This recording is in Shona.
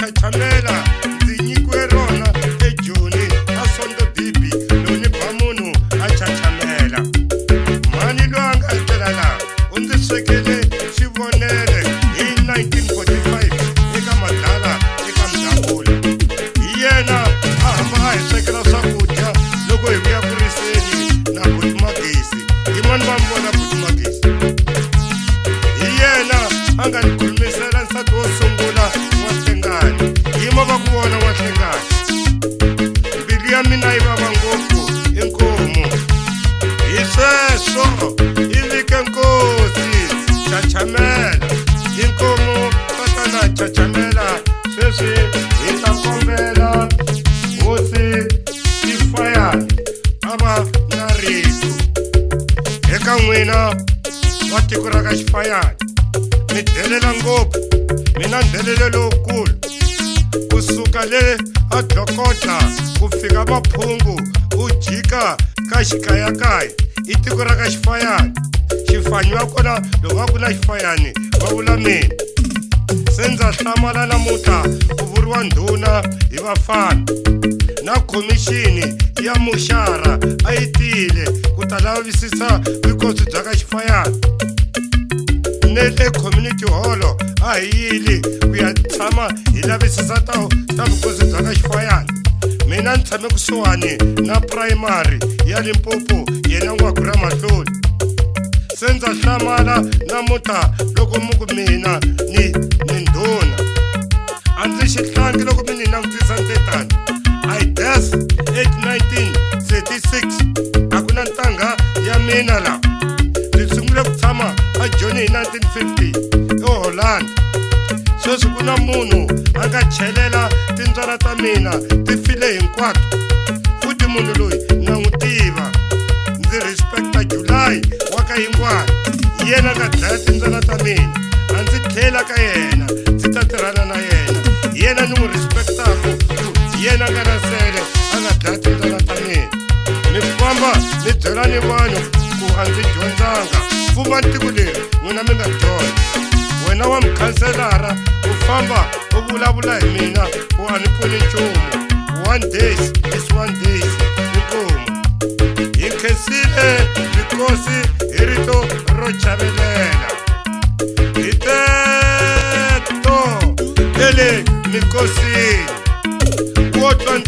chachamela ndzi nyikiwe rona ejoni a sondo bibi loni ba munhu a chachamela mani lo anga tlela la u ndzi swekele xivonele hi 1945 eka madlala eka mdavula hi yena a hamba a hi swekela swakudya loko hi vuya kuriseni na Butimagesi hi mani va mbona Butimagesi hi yena a nga ni khulumisela nsati wo sungula wa Nhlengani yima va ku vona wa Nhlengani mbilu ya mina yi vava ngopfu inkomu hi sweswo i vike nkosi chachamela inkomu tatana chachamela sweswi hi ta kombela hosi Xifayani a va na rito eka n'wina va tiko ra ka Xifayani mi delela ngopfu mina ndelele lowukulu kusuka le a Dlokotla ku fika Maphungu u jika ka Xikayakaya i tiko ra ka Xifayani xifanyi wa kona loko va ku na Xifayani va vula mina se ndza hlamala namuntlha ku vuriwa ndhuna hi vafana na khomixini ya muxara a yi tile ku ta lavisisa vikosi bya ka Xifayani ne le community hall a hi yili ku ya tshama hi lavisisa ta vukosi bya ka Xifayani mina ni tshame kusuhani na primary ya Limpopo yena n'wagura Mahlodi se ndza hlamala namuntlha loko mu ku mina ni ndhuna a ndzi xihlangi loko mi ni langutisa ntetani I guess 1936 a ku na ntanga ya mina la ndzi sungule ku tshama a Joni hi 1950 eHolland sweswi ku na munhu a nga chelela tindzwala ta mina ti file hinkwato futhi munhu loyi na n'wi tiva ndzi respecta July wa ka Yingwani yena nga dlaya tindzwala ta mina a ndzi tlhela ka yena ndzi ta tirhana na yena ni n'wi respectaku yena nga na sele a nga dlaya tindzwala ta mina mi famba mi byela ni vanhu ku a ndzi dyondzanga pfuma tiko leri n'wina mi nga dyondza wena wa mukhanselara u famba u vulavula hi mina ku a ni pfuni nchumu 1 days is 1 days inkomu hi khensile vikosi hi rito ro chavelela hi teto le le mikosini wo twa